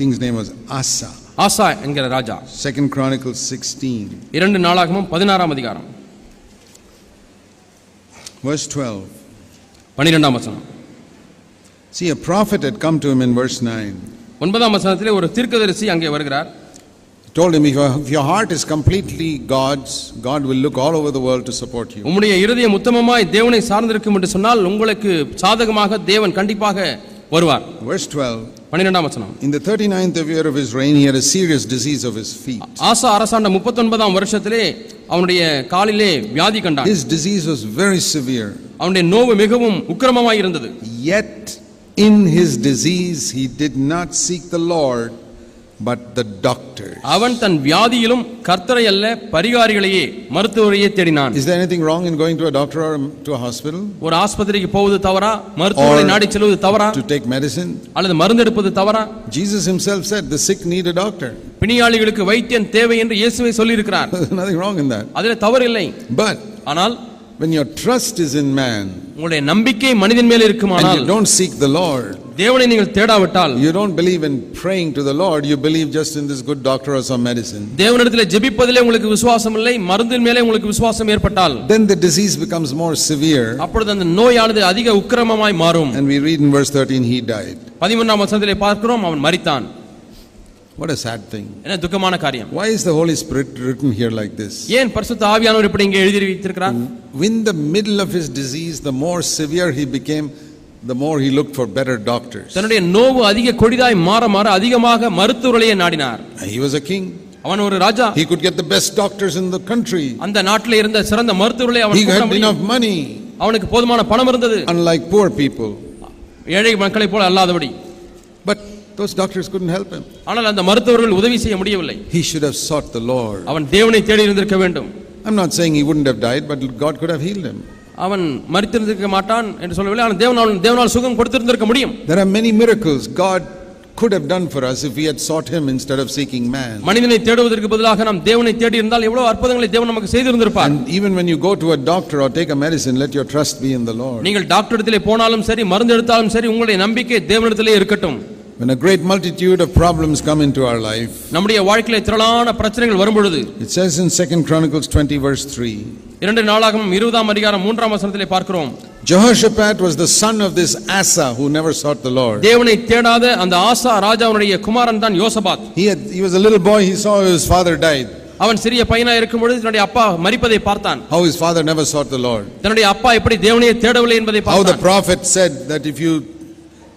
king's name was Asa. ஆசா என்கிற ராஜா. 2 Chronicles 16. 2 நாளாகமம் 16ஆம் அதிகாரம். Verse 12. 12ஆம் வசனம். See, a prophet had come to him in verse 9. 9ஆம் வசனத்திலே ஒரு தீர்க்கதரிசி அங்கே வருகிறார். He told him, if your heart is completely God's, God will look all over the world to support you. உம்முடைய இருதயம் உத்தமமாய் தேவனை சார்ந்திருக்கும் என்று சொன்னால் உங்களுக்கு சாதகமாக தேவன் கண்டிப்பாக வருவார். Verse 12. 12ஆம் வசனம். In the 39th year of his reign, he had a serious disease of his feet. ஆசா அரசாண்ட 39ஆம் வருஷத்திலே அவனுடைய காலிலே வியாதி கண்டான். His disease was very severe. அவனுடைய நோவு மிகவும் உக்கிரமமாய் இருந்தது. Yet in his disease he did not seek the Lord but the doctors. அவன் தன் வியாதியிலும் கர்த்தரை அல்ல பரிகாரிகளையே மருத்துவரையே தேடினான். Is there anything wrong in going to a doctor or to a hospital? ஒரு ஆஸ்பத்திரிக்கு போவது தவறா? மருத்துவரை நாடி செல்வது தவறா? To take medicine? அல்லது மருந்து எடுப்பது தவறா? Jesus himself said the sick need a doctor. பிணியாளிகளுக்கு வைத்தியன் தேவை என்று இயேசுவே சொல்லி இருக்கிறார். There's nothing wrong in that. அதிலே தவறு இல்லை. But ஆனால் when your trust is in man, உங்களுடைய நம்பிக்கை மனிதன் மேல் இருக்குமானால், and you don't seek the Lord, தேவனை நீங்கள் தேடாவிட்டால், you don't believe in praying to the Lord, you believe just in this good doctor or some medicine, தேவனிடத்திலே ஜெபிப்பதிலே உங்களுக்கு விசுவாசம் இல்லை, மருந்தின் மேலே உங்களுக்கு விசுவாசம் ஏற்பட்டால், then the disease becomes more severe. அப்பொழுது அந்த நோயானது அதிக உக்கிரமமாய் மாறும். And we read in verse 13 he died. 13ஆம் வசனத்திலே பார்க்கிறோம் அவன் மரித்தான். What a sad thing. என்ன துக்கமான காரியம். Why is the Holy Spirit written here like this? ஏன் பரிசுத்த ஆவியானவர் இப்படி இங்கே எழுதி வைத்திருக்கிறார்? In the middle of his disease, the more severe he became, the more he looked for better doctors. தன்னுடைய நோவு அதிக கொடிதாய் மாற மாற அதிகமாக மருத்துவரையே நாடினார். He was a king. அவன் ஒரு ராஜா. He could get the best doctors in the country. அந்த நாட்டிலே இருந்த சிறந்த மருத்துவர்களை அவன் He had enough money. அவனுக்கு போதுமான பணம் இருந்தது. Unlike poor people. ஏழை மக்களை போல அல்லாதபடி. But those doctors couldn't help him. ஆனால் அந்த மருத்துவர்கள் உதவி செய்ய முடியவில்லை. He should have sought the Lord. அவன் தேவனை தேடி இருந்திருக்க வேண்டும். I'm not saying he wouldn't have died, but God could have healed him. அவன் மரித்திருந்திருக்க மாட்டான் என்று சொல்லவில்லை. ஆனால் தேவனால் சுகம் கொடுத்திருந்திருக்க முடியும். There are many miracles God could have done for us if we had sought him instead of seeking man. மனிதனை தேடுவதற்கு பதிலாக நாம் தேவனை தேடி இருந்தால் எவ்வளவு அற்புதங்களை தேவன் நமக்கு செய்திருந்திருப்பார். And even when you go to a doctor or take a medicine, let your trust be in the Lord. நீங்கள் டாக்டரிடத்திலே போனாலும் சரி மருந்து எடுத்தாலும் சரி உங்களுடைய நம்பிக்கை தேவனிடத்திலே இருக்கட்டும். When a great multitude of problems come into our life, நம்முடைய வாழ்க்கையிலே திரளான பிரச்சனைகள் வரும்பொழுது, it says in 2 Chronicles 20 verse 3, 2 நாளாகமம் 20ஆம் அதிகாரம் 3ஆம் வசனத்திலே பார்க்கிறோம், Jehoshaphat was the son of this Asa who never sought the Lord. தேவனை தேடாத அந்த ஆசா ராஜாவுடைய குமாரன் தான் யோசபாத். He was a little boy, he saw his father died. அவன் சிறிய பையனா இருக்கும் பொழுது தன்னுடைய அப்பா மரிப்பதை பார்த்தான். How his father never sought the Lord. தன்னுடைய அப்பா எப்படி தேவனையே தேடவில்லை என்பதை பார்த்தான். How the prophet said that if you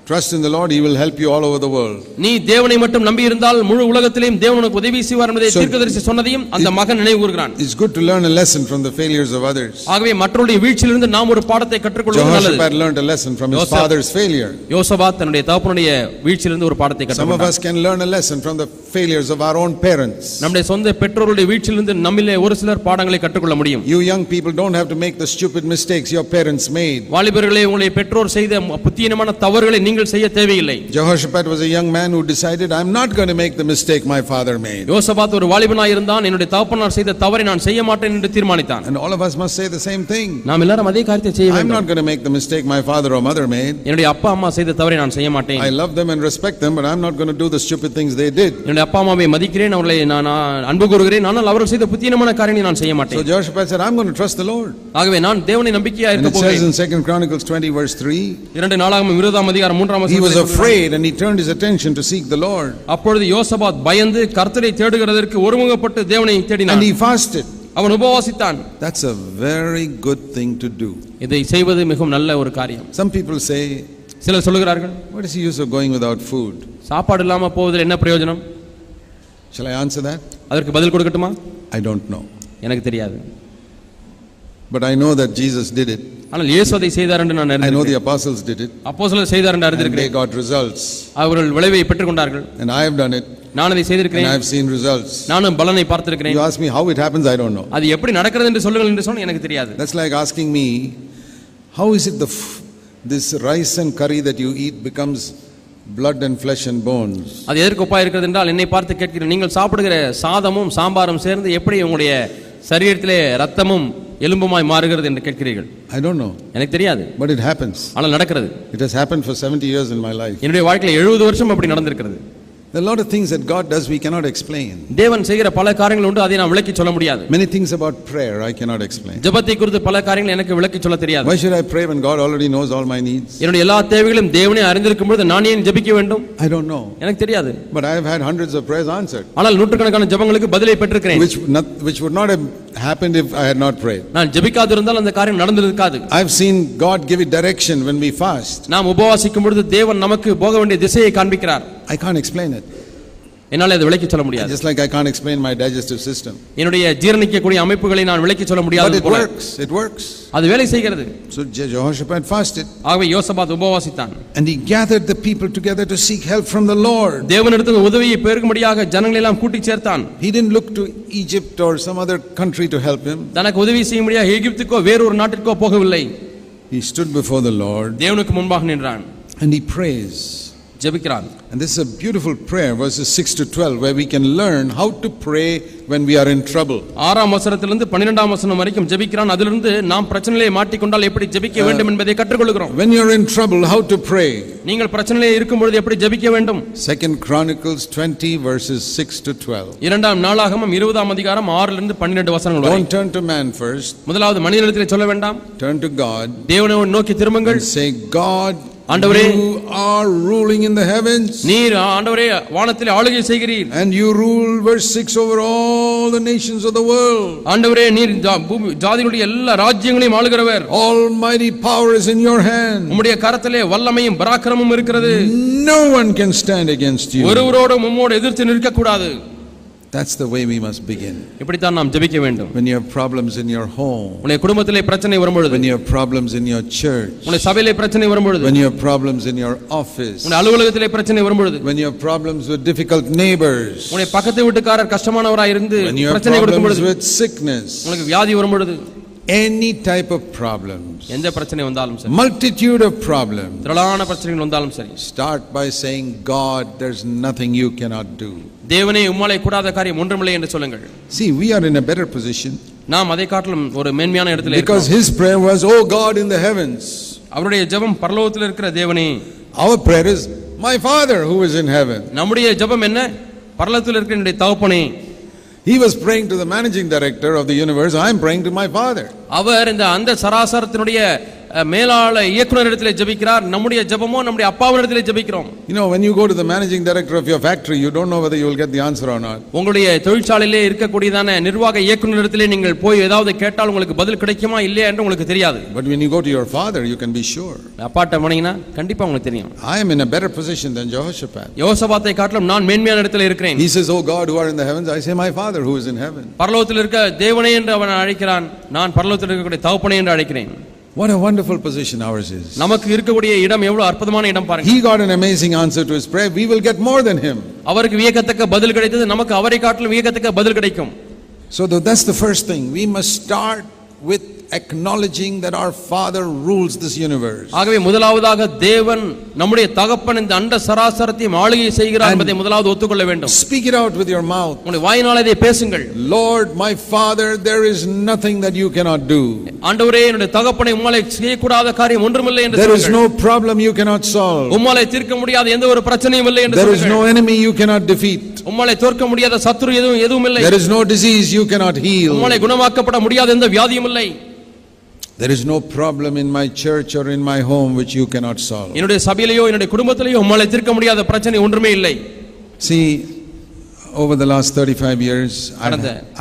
trust in the Lord, he will help you all over the world. நீ தேவனை மட்டும் நம்பி இருந்தால் முழு உலகத்திலேயும் தேவன் உனக்கு உதவி செய்வார் என்பதை தீர்க்கதரிசி சொன்னதையும் அந்த மகன் நினைவு கூர்கிறான். It's good to learn a lesson from the failures of others. ஆகவே மற்றவருடைய வீழ்ச்சியிலிருந்து நாம் ஒரு பாடத்தை கற்றுக்கொள்வது நல்லது. Jehoshaphat learned a lesson from his father's failure. யோசபாத் தன்னுடைய தகப்பனுடைய வீழ்ச்சியிலிருந்து ஒரு பாடத்தை கற்றுக்கொண்டான். Some of us can learn a lesson from the failures of our own parents. நம்முடைய சொந்த பெற்றோருடைய வீழ்ச்சியிலிருந்து நம்மிலே ஒரு சிலர் பாடங்களை கற்றுக்கொள்ள முடியும். You young people don't have to make the stupid mistakes your parents made. வாலிபர்களே உங்களுடைய பெற்றோர் செய்த புத்தியீனமான தவறுகளை நீங்கள் செய்ய தேவையில்லை. Jehoshaphat was a young man who decided, I'm not going to make the mistake my father made. யோசபாத் ஒரு வாலிபனாய் இருந்தான். என்னுடைய தகப்பனார் செய்த தவறை நான் செய்ய மாட்டேன் என்று தீர்மானித்தான். And all of us must say the same thing. நாம் எல்லாரும் அதே காரியத்தை செய்ய வேண்டும். I'm not going to make the mistake my father or mother made. என்னுடைய அப்பா அம்மா செய்த தவறை நான் செய்ய மாட்டேன். I love them and respect them, but I'm not going to do the stupid things they did. என்னுடைய அப்பா அம்மாவை மதிக்கிறேன், அவர்களை நான் அன்பு கூறுகிறேன், ஆனால் அவர்கள் செய்த புத்தியீனமான காரியங்களை நான் செய்ய மாட்டேன். So Jehoshaphat said, I'm going to trust the Lord. ஆகவே நான் தேவனை நம்பிக்கையா இருக்க போகிறேன். It says in 2 Chronicles 20 verse 3, 2 நாளாகமம் 20ஆம் அதிகாரம் 3ஆம் வசனம், he was afraid and he turned his attention to seek the Lord. அப்பொழுது யோசபாத் பயந்து கர்த்தரை தேடுகிறதற்கு ஒருமுகப்பட்டு தேவனை தேடினான். And he fasted. அவன் உபவாசித்தான். That's a very good thing to do. இதை செய்வது மிகவும் நல்ல ஒரு காரியம். Some people say, சிலர் சொல்கிறார்கள், what is the use of going without food? சாப்பாடு இல்லாம போவதில் என்ன பிரயோஜனம்? Shall I answer that? அதற்கு பதில் கொடுக்கட்டுமா? I don't know. எனக்கு தெரியாது. But I know that Jesus did it. ஆனால் இயேசு அதை செய்தார் என்று நான் அறிந்திருக்கிறேன். I know the apostles did it. அப்போஸ்தலர் செய்தார் என்று அறிந்திருக்கிறேன். They got results. அவர்கள் விளைவை பெற்றுக்கொண்டார்கள். And I have done it. நான் அதை செய்திருக்கிறேன். And I have seen results. நானும் பலனை பார்த்திருக்கிறேன். You ask me how it happens, I don't know. அது எப்படி நடக்கிறது என்று சொல்லுங்கள் என்று சொன்னா எனக்கு தெரியாது. That's like asking me, how is it this rice and curry that you eat becomes blood and flesh and bones? அது எதற்கு ஒப்பா இருக்கிறது என்றால் என்னை பார்த்து கேட்கிறேன், நீங்கள் சாப்பிடுகிற சாதமும் சாம்பாரும் சேர்ந்து எப்படி உங்களுடைய சரீரத்திலே ரத்தமும் எலும்புமாய் மாறுகிறது என்று கேட்கிறீர்கள். I don't know. எனக்கு தெரியாது. But it happens. ஆனால் நடக்கிறது. It has happened for 70 years in my life. என்னுடைய வாழ்க்கையில 70 வருஷம் அப்படி நடந்திருக்கிறது. There are a lot of things that God does we cannot explain. தேவன் செய்கிற பல காரியங்கள் உண்டு, அதை நான் விளக்கி சொல்ல முடியாது. Many things about prayer I cannot explain. ஜெபத்தை குறித்து பல காரியங்கள் எனக்கு விளக்கி சொல்ல தெரியாது. Why should I pray when God already knows all my needs? என்னுடைய எல்லா தேவைகளையும் தேவனே அறிந்திருக்கும் பொழுது நான் ஏன் ஜெபிக்க வேண்டும்? I don't know. எனக்கு தெரியாது. But I have had hundreds of prayers answered. ஆனால் நூற்றுக்கணக்கான ஜெபங்களுக்கு பதிலை பெற்றிருக்கிறேன். Which would not have happened if I had not prayed. நான் ஜெபிக்காதிருந்தால் அந்த காரியம் நடந்திருக்காது. I have seen God give it direction when we fast. நாம் உபவாசிக்கும் பொழுது தேவன் நமக்கு போக வேண்டிய திசையை காண்பிக்கிறார். I can't explain it. என்னால அதை விளக்கி சொல்ல முடியாது. Just like I can't explain my digestive system. என்னுடைய ஜீரணிக்கக்கூடிய அமைப்புகளை நான் விளக்கி சொல்ல முடியாது போல. It works. அது வேலை செய்கிறது. So Jehoshaphat fasted. ஆகவே யோசபாத் உபவாசித்தான். And he gathered the people together to seek help from the Lord. தேவனிடத்தில் உதவியை பெருகும்படியாக ஜனங்களை எல்லாம் கூட்டி சேர்த்தான். He didn't look to Egypt or some other country to help him. தனக்கு உதவி செய்யும்படியாக எகிப்துக்கோ வேறொரு நாட்டிற்கோ போகவில்லை. He stood before the Lord. தேவனுக்கு முன்பாக நின்றான். And he prays. ஜெபிக்கிறான். And this is a beautiful prayer, verses 6 to 12, where we can learn how to pray when we are in trouble. 6ஆம் வசனத்திலிருந்து 12ஆம் வசனம் வரைக்கும் ஜெபிக்கிறான். அதிலிருந்து நாம் பிரச்சனையிலே மாட்டிக்கொண்டால் எப்படி ஜெபிக்க வேண்டும் என்பதை கற்றுக்கொள்கிறோம். When you are in trouble, how to pray? நீங்கள் பிரச்சனையிலே இருக்கும் பொழுது எப்படி ஜெபிக்க வேண்டும்? 2 Chronicles 20 verses 6 to 12. 2ஆம் நாளாகமம் 20ஆம் அதிகாரம் 6 லிருந்து 12 வசனங்கள் வரை. Don't turn to man first. முதலாவது மனிதனிடத்திலே சொல்ல வேண்டாம். Turn to God. தேவனை நோக்கி திரும்புங்கள். And say, God, ஆண்டவரே, you are ruling in the heavens. நீர் ஆண்டவரே வானத்திலே ஆளுகை செய்கிறீர். And you rule, verse 6, over all the nations of the world. ஆண்டவரே, நீர் ஜாதிகளுடைய எல்லா ராஜ்யங்களையும் ஆளுகிறவர். Almighty power is in your hand. உம்முடைய கரத்திலே வல்லமையும் பராக்கிரமமும் இருக்கிறது. No one can stand against you. ஒருவரோடும் உம்மோடு எதிர்த்து நிற்க கூடாது. That's the way we must begin. இப்படி தான் நாம் ஜெபிக்க வேண்டும். When you have problems in your home, உங்களுடைய குடும்பத்திலே பிரச்சனை வரும்பொழுது, when you have problems in your church, உங்களுடைய சபையிலே பிரச்சனை வரும்பொழுது, when you have problems in your office, உங்களுடைய அலுவலகத்திலே பிரச்சனை வரும்பொழுது, when you have problems with difficult neighbors, உங்களுடைய பக்கத்து வீட்டுக்காரர் கஷ்டமானவராய் இருந்து when you have பிரச்சனை கொடுக்கும் problems பொழுது, with sickness, உங்களுக்கு வியாதி வரும்பொழுது, any type of problems, எந்த பிரச்சனை வந்தாலும் சரி, multitude of problems, திரளான பிரச்சனைகள் வந்தாலும் சரி, start by saying, God, there's nothing you cannot do. தேவனே, உம்மாலே கூடாத காரியம் ஒன்றுமில்லை என்று சொல்லுங்கள். See, we are in a better position. நாம் அதை காட்டிலும் ஒரு மேன்மையான இடத்திலே Because இருக்கிறோம். his prayer was, oh God in the heavens. அவருடைய ஜெபம் பரலோகத்தில் இருக்கிற தேவனே. Our prayer is, my Father who is in heaven. நம்முடைய ஜெபம் என்ன? பரலோகத்தில் இருக்கிற என்னுடைய தகப்பனே. He was praying to the managing director of the universe. I am praying to my Father. அவர் இந்த அந்த சராசரத்தினுடைய மேலாள இயக்குனரிடத்திலே ஜெபிக்கிறார். நம்முடைய ஜெபமோ நம்முடைய அப்பாவினிடத்திலே ஜெபிக்கிறோம். You know, when you go to the managing director of your factory, you don't know whether you will get the answer or not. உங்களுடைய தொழிற்சாலையிலே இருக்கக்கூடியதான நிர்வாக இயக்குனரிடத்திலே நீங்கள் போய் ஏதாவது கேட்டால் உங்களுக்கு பதில் கிடைக்குமா இல்லையா என்று உங்களுக்கு தெரியாது. But when you go to your father, you can be sure. அப்பாட்ட போனீங்கன்னா கண்டிப்பா உங்களுக்கு தெரியும். I am in a better position than Jehoshaphat. யோசபாத்தை காட்டிலும் நான் மேன்மையான இடத்திலே இருக்கிறேன். He says, oh God who are in the heavens, I say my Father who is in heaven. பரலோகத்தில் இருக்க தேவனே என்று அவன் அழைக்கிறான். நான் பரலோகத்தில் இருக்கக்கூடிய தகப்பனே என்று அழைக்கிறேன். What a wonderful position ours is. நமக்கு இருக்கக்கூடிய இடம் எவ்வளவு அற்புதமான இடம் பாருங்க. He got an amazing answer to his prayer. We will get more than him. அவருக்கு வியக்கத்தக்க பதில் கிடைத்தது, நமக்கு அவரை காட்டிலும் வியக்கத்தக்க பதில் கிடைக்கும். So that's the first thing. We must start with acknowledging that our Father rules this universe. ஆகவே முதலாவதாக தேவன் நம்முடைய தகப்பன் இந்த அண்ட சராசரத்தையும் ஆளுகை செய்கிறார் என்பதை முதலாவது ஒத்துக்கொள்ள வேண்டும். Speak it out with your mouth. உங்களுடைய வாயினாலே இதை பேசுங்கள். Lord, my Father, there is nothing that you cannot do. ஆண்டவரே, என்னுடைய தகப்பனை உம்மாலே செய்யக்கூடாத காரியம் ஒன்றுமில்லை என்று There சொல்லுங்கள். is no problem you cannot solve. உம்மாலே தீர்க்க முடியாத எந்த ஒரு பிரச்சனையும் இல்லை என்று There சொல்லுங்கள். is no enemy you cannot defeat. உம்மாலே தோற்க முடியாத சத்துரு எதுவும் இல்லை. There is no disease you cannot heal. உம்மாலே குணமாக்கப்பட முடியாத எந்த வியாதியும் இல்லை. There is no problem in my church or in my home which you cannot solve. என்னுடைய சபையிலேயோ என்னுடைய குடும்பத்திலேயோ உம்மாலே தீர்க்க முடியாத பிரச்சனை ஒன்றுமே இல்லை. See, over the last 35 years,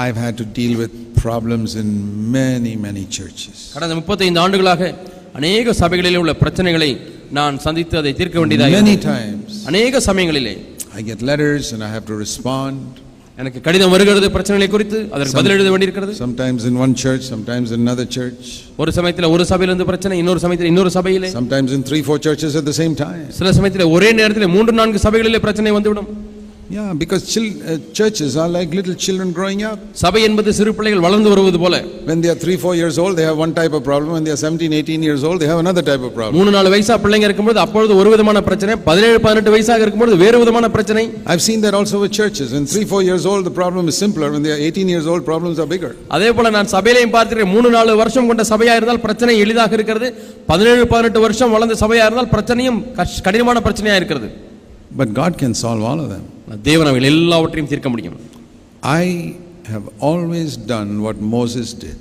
I've had to deal with problems in many churches. கடந்த 35 ஆண்டுகளாக अनेक சபைகளிலே உள்ள பிரச்சனைகளை நான் சந்தித்து அதை தீர்க்க வேண்டியதாக many times. अनेक சமயங்களிலே I get letters and I have to respond. எனக்கு கடிதம் வருகிறது பிரச்சனைகளை குறித்து, அதற்கு பதில் எழுத வேண்டியிருக்கிறது. Sometimes in one church, sometimes in another church. ஒரு சமயத்தில் ஒரு சபையிலிருந்து பிரச்சனை, இன்னொரு சமயத்தில் இன்னொரு சபையிலே. Sometimes in 3-4 churches at the same time. சில சமயத்தில் ஒரே நேரத்தில் 3-4 சபைகளிலே பிரச்சனை வந்துவிடும். Yeah, because churches are like little children growing up. சபை என்பது சிறு பிள்ளைகள் வளர்ந்து வருவது போல. When they are 3-4 years old, they have one type of problem. When they are 17-18 years old, they have another type of problem. 3-4 வயசா பிள்ளைங்க இருக்கும்போது அப்பொழுது ஒரு விதமான பிரச்சனை, 17-18 வயசாக இருக்கும்போது வேறு விதமான பிரச்சனை. I've seen that also with churches. When 3-4 years old, the problem is simpler. When they are 18 years old, problems are bigger. அதே போல நான் சபையிலேயும் பார்க்கிறேன், 3-4 வருஷம் கொண்ட சபையா இருந்தால் பிரச்சனை எளிதாக இருக்கிறது, 17-18 வருஷம் வளர்ந்த சபையா இருந்தால் பிரச்சனையும் கடினமான பிரச்சனையா இருக்கிறது. But God can solve all of them. தேவன் அவைகள் எல்லாவற்றையும் தீர்க்க முடியும். I have always done what Moses did.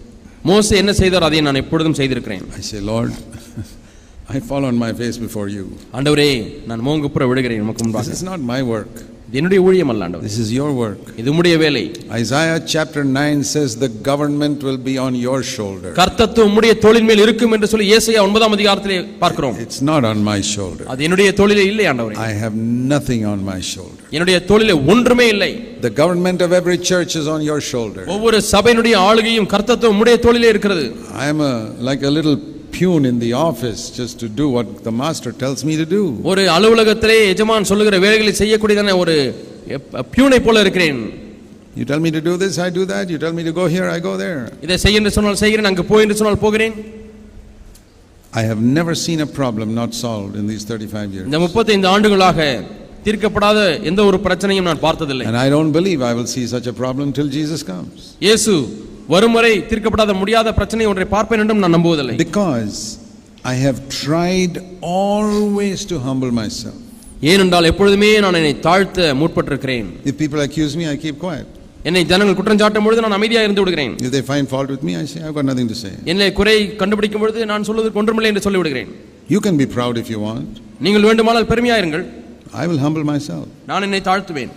மோசே என்ன செய்தார் அதை நான் எப்பொழுதும் செய்திருக்கிறேன். I say, Lord, I fall on my face before you. ஆண்டவரே, நான் முகங்குப்புற விழுகிறேன் உமக்கு முன்பாக. This is not my work. இது என்னுடைய ஊழியம் அல்ல ஆண்டவரே. This is your work. இது உம்முடைய வேலை. Isaiah chapter 9 says the government will be on your shoulder. கர்த்தத்துவம் உம்முடைய தோளின் மேல் இருக்கும் என்று சொல்லி ஏசாயா 9ஆம் அதிகாரத்திலே பார்க்கிறோம். It's not on my shoulder. அது என்னுடைய தோளிலே இல்லை ஆண்டவரே. I have nothing on my shoulder. என்னுடைய தோளிலே ஒன்றுமே இல்லை. The government of every church is on your shoulder. ஒவ்வொரு சபையினுடைய ஆளுகையும் கர்த்தத்துவம் உம்முடைய தோளிலே இருக்கிறது. I am like a little peon in the office just to do what the master tells me to do. ஒரு அலுவலகத்திலே எஜமான் சொல்லுகிற வேலைகளை செய்யக்கூடியதான ஒரு பியூனை போல இருக்கிறேன். You tell me to do this, I do that. You tell me to go here, I go there. இதை செய் என்று சொன்னால் செய்கிறேன், அங்கு போய் என்று சொன்னால் போகிறேன். I have never seen a problem not solved in these 35 years. இந்த 35 ஆண்டுகளாக தீர்க்கப்படாத எந்த ஒரு பிரச்சனையும் நான் பார்த்ததில்லை. And I don't believe I will see such a problem till Jesus comes. இயேசு வரும்வரை தீர்க்கப்படாத முடியாத பிரச்சனை ஒன்றை பார்ப்பேன் என்றும் நான் நம்புவதில்லை. Because I have tried always to humble myself. ஏனென்றால் எப்பொழுதுமே நான் என்னை தாழ்த்த முற்பட்டிருக்கிறேன். If people accuse me, I keep quiet. என்னை ஜனங்கள் குற்றம் சாட்டும் பொழுது நான் அமைதியாக இருந்து விடுகிறேன். If they find fault with me, I say I've got nothing to say. என்னை குறை கண்டுபிடிக்கும் பொழுது நான் சொல்வதற்கு ஒன்றுமில்லை என்று சொல்லி விடுகிறேன். You can be proud if you want. நீங்கள் வேண்டுமானால் பெருமையாயிருங்கள். I will humble myself. நான் என்னை தாழ்த்துவேன்.